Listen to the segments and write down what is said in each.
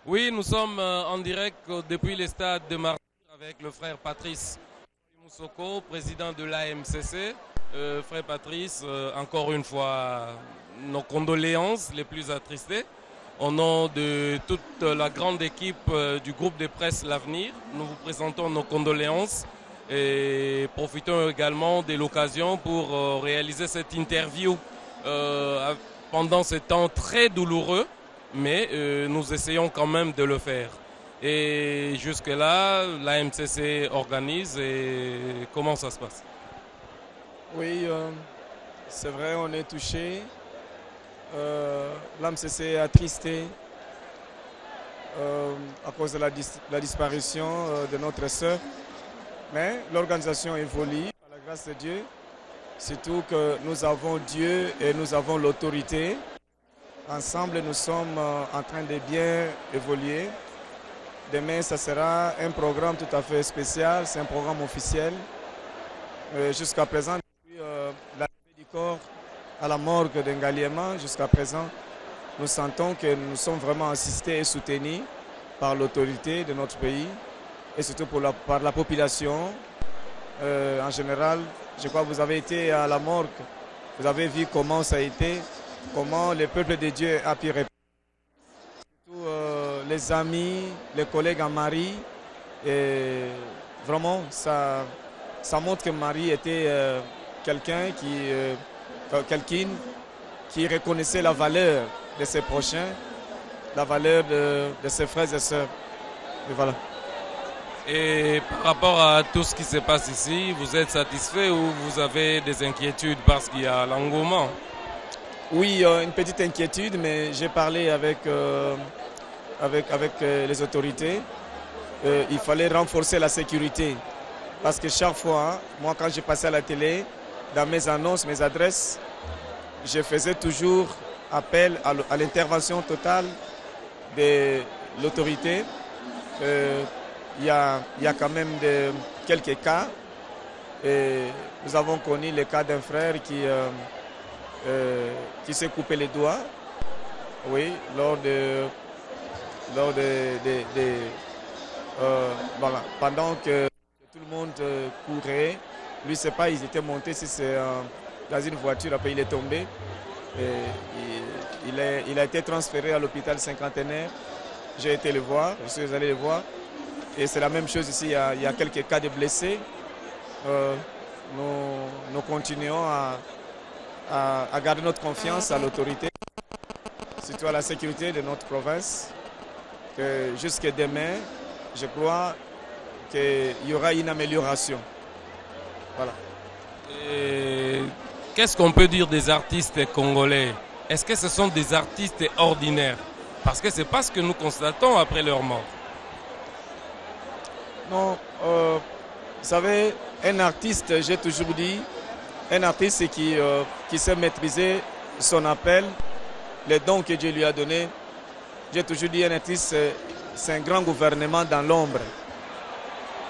Oui, nous sommes en direct depuis le stade de Marseille avec le frère Patrice Moussoko, président de l'AMCC. Frère Patrice, encore une fois, nos condoléances les plus attristées. Au nom de toute la grande équipe du groupe de presse L'Avenir, nous vous présentons nos condoléances et profitons également de l'occasion pour réaliser cette interview pendant ce temps très douloureux, mais nous essayons quand même de le faire. Et jusque-là, la MCC organise et comment ça se passe? Oui, c'est vrai, on est touché. L'AMCC est attristé à cause de la disparition de notre sœur. Mais l'organisation évolue, par la grâce de Dieu. Surtout que nous avons Dieu et nous avons l'autorité. Ensemble, nous sommes en train de bien évoluer. Demain, ça sera un programme tout à fait spécial, c'est un programme officiel. Jusqu'à présent, depuis l'arrivée du corps à la morgue d'Engaliema, jusqu'à présent, nous sentons que nous sommes vraiment assistés et soutenus par l'autorité de notre pays et surtout par la population. En général, je crois que vous avez été à la morgue, vous avez vu comment ça a été, comment le peuple de Dieu a pu répondre. Surtout les amis, les collègues en Marie, et vraiment ça montre que Marie était quelqu'un qui reconnaissait la valeur de ses prochains, la valeur de ses frères et sœurs. Et voilà. Et par rapport à tout ce qui se passe ici, vous êtes satisfait ou vous avez des inquiétudes parce qu'il y a l'engouement? Oui, une petite inquiétude, mais j'ai parlé avec les autorités. Il fallait renforcer la sécurité. Parce que chaque fois, moi quand je passais à la télé, dans mes annonces, mes adresses, je faisais toujours appel à l'intervention totale de l'autorité. Il y a quand même quelques cas. Et nous avons connu le cas d'un frère qui s'est coupé les doigts, oui, voilà, pendant que tout le monde courait. Lui, c'est pas, ils étaient montés, si c'est dans une voiture, après il est tombé. Et il a été transféré à l'hôpital cinquantenaire. J'ai été le voir, je suis allé le voir. Et c'est la même chose ici, il y a quelques cas de blessés. Nous continuons à garder notre confiance à l'autorité, surtout à la sécurité de notre province. Que jusqu'à demain, je crois qu'il y aura une amélioration. Voilà. Qu'est-ce qu'on peut dire des artistes congolais? Est-ce que ce sont des artistes ordinaires? Parce que c'est pas ce que nous constatons après leur mort. Non, vous savez, un artiste, j'ai toujours dit, un artiste qui sait maîtriser son appel, les dons que Dieu lui a donnés. J'ai toujours dit, un artiste, c'est un grand gouvernement dans l'ombre.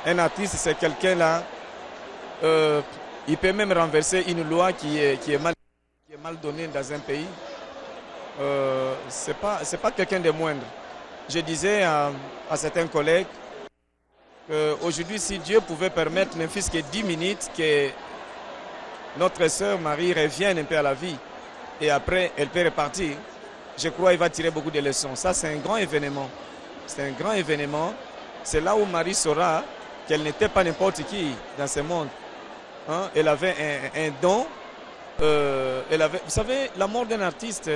Un artiste, c'est quelqu'un là, il peut même renverser une loi qui est mal donnée dans un pays. C'est pas quelqu'un de moindre. Je disais à certains collègues, aujourd'hui, si Dieu pouvait permettre, ne fût-ce que 10 minutes, que notre sœur Marie revienne un peu à la vie, et après, elle peut repartir, je crois qu'il va tirer beaucoup de leçons. Ça, c'est un grand événement. C'est un grand événement. C'est là où Marie saura qu'elle n'était pas n'importe qui dans ce monde. Hein? Elle avait un don. Vous savez, la mort d'un artiste,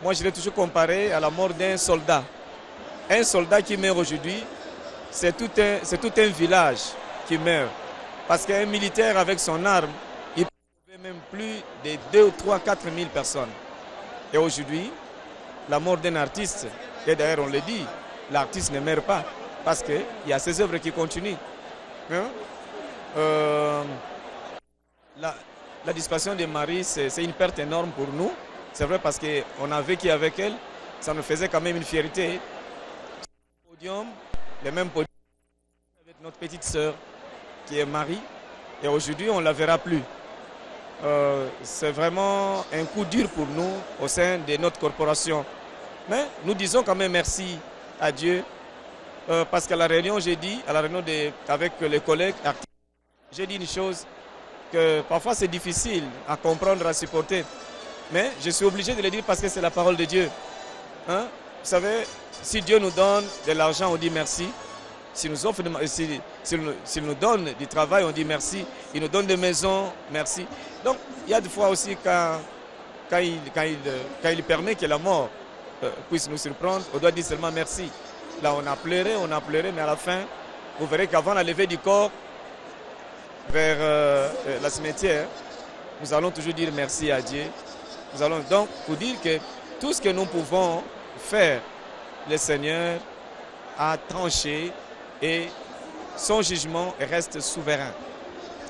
moi, je l'ai toujours comparé à la mort d'un soldat. Un soldat qui meurt aujourd'hui, c'est tout un village qui meurt. Parce qu'un militaire avec son arme, il peut sauver même plus de 2 ou 3, 4 000 personnes. Et aujourd'hui, la mort d'un artiste, et d'ailleurs on le dit, l'artiste ne meurt pas, parce qu'il y a ses œuvres qui continuent. Hein? La disparition de Marie, c'est une perte énorme pour nous. C'est vrai parce qu'on a vécu avec elle, ça nous faisait quand même une fierté. Podium, le même podium avec notre petite sœur qui est Marie, et aujourd'hui on ne la verra plus. C'est vraiment un coup dur pour nous au sein de notre corporation. Mais nous disons quand même merci à Dieu. Parce qu'à la réunion, j'ai dit, à la réunion avec les collègues artistes, j'ai dit une chose que parfois c'est difficile à comprendre, à supporter. Mais je suis obligé de le dire parce que c'est la parole de Dieu. Hein? Vous savez, si Dieu nous donne de l'argent, on dit merci. S'il nous donne du travail, on dit merci. Il nous donne des maisons, merci. Donc, il y a des fois aussi quand il permet que la mort puisse nous surprendre, on doit dire seulement merci. Là, on a pleuré, mais à la fin, vous verrez qu'avant la levée du corps vers la cimetière, nous allons toujours dire merci à Dieu. Nous allons donc vous dire que tout ce que nous pouvons faire, le Seigneur a tranché et son jugement reste souverain.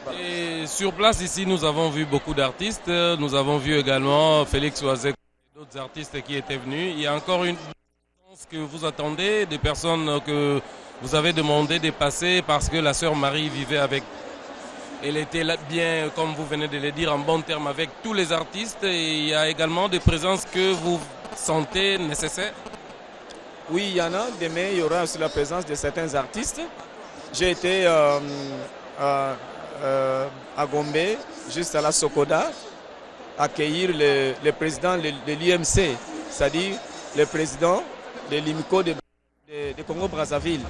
Voilà. Et sur place ici, nous avons vu beaucoup d'artistes. Nous avons vu également Félix Oisek et d'autres artistes qui étaient venus. Il y a encore une chose que vous attendez, des personnes que vous avez demandé de passer parce que la sœur Marie vivait avec. Elle était là bien, comme vous venez de le dire, en bon terme avec tous les artistes. Et il y a également des présences que vous sentez nécessaires. Oui, il y en a. Demain, il y aura aussi la présence de certains artistes. J'ai été à Gombe, juste à la Sokoda, accueillir le président de l'IMC, c'est-à-dire le président de l'IMCO de Congo-Brazzaville.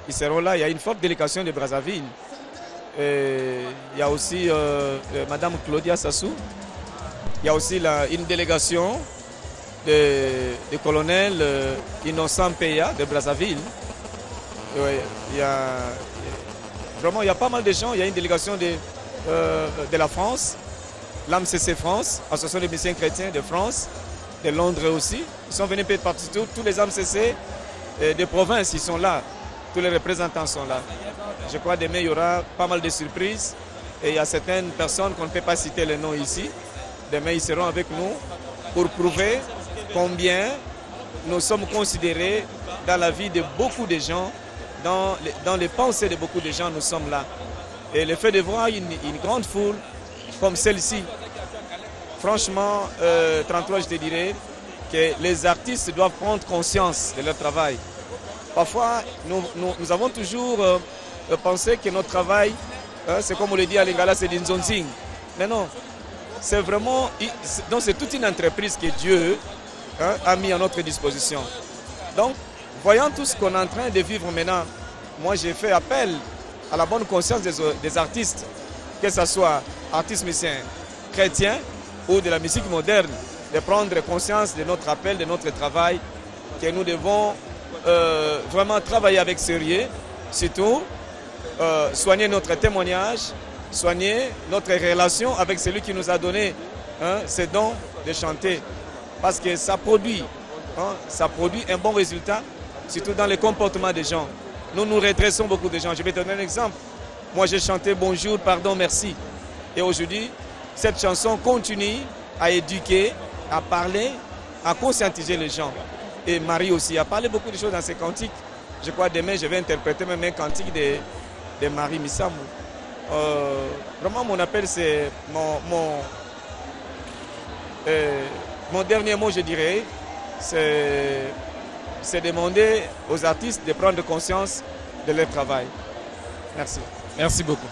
Ils seront là. Il y a une forte délégation de Brazzaville. Et il y a aussi Madame Claudia Sassou. Il y a aussi une délégation de colonel Innocent Peya de Brazzaville. Vraiment, il y a pas mal de gens. Il y a une délégation de la France, l'AMCC France, Association des missions chrétiens de France, de Londres aussi. Ils sont venus partout. Tous les AMCC de province, ils sont là. Tous les représentants sont là. Je crois que demain, il y aura pas mal de surprises. Et il y a certaines personnes qu'on ne peut pas citer les noms ici. Demain, ils seront avec nous pour prouver combien nous sommes considérés dans la vie de beaucoup de gens, dans les pensées de beaucoup de gens, nous sommes là. Et le fait de voir une grande foule comme celle-ci, franchement, 33, je te dirais que les artistes doivent prendre conscience de leur travail. Parfois, nous avons toujours pensé que notre travail, c'est comme on le dit à Lingala, c'est d'inzonzing. Mais non, c'est vraiment, donc c'est toute une entreprise que Dieu a mis à notre disposition. Donc, voyant tout ce qu'on est en train de vivre maintenant, moi j'ai fait appel à la bonne conscience des artistes, que ce soit artistes musiciens chrétiens ou de la musique moderne, de prendre conscience de notre appel, de notre travail, que nous devons vraiment travailler avec sérieux, surtout soigner notre témoignage, soigner notre relation avec celui qui nous a donné ce don de chanter. Parce que ça produit un bon résultat, surtout dans le comportement des gens. Nous redressons beaucoup de gens. Je vais te donner un exemple. Moi, j'ai chanté Bonjour, pardon, merci. Et aujourd'hui, cette chanson continue à éduquer, à parler, à conscientiser les gens. Et Marie aussi a parlé beaucoup de choses dans ses cantiques. Je crois que demain, je vais interpréter même un cantique de Marie Missamou. Vraiment, mon appel, c'est mon dernier mot, je dirais, c'est demander aux artistes de prendre conscience de leur travail. Merci. Merci beaucoup.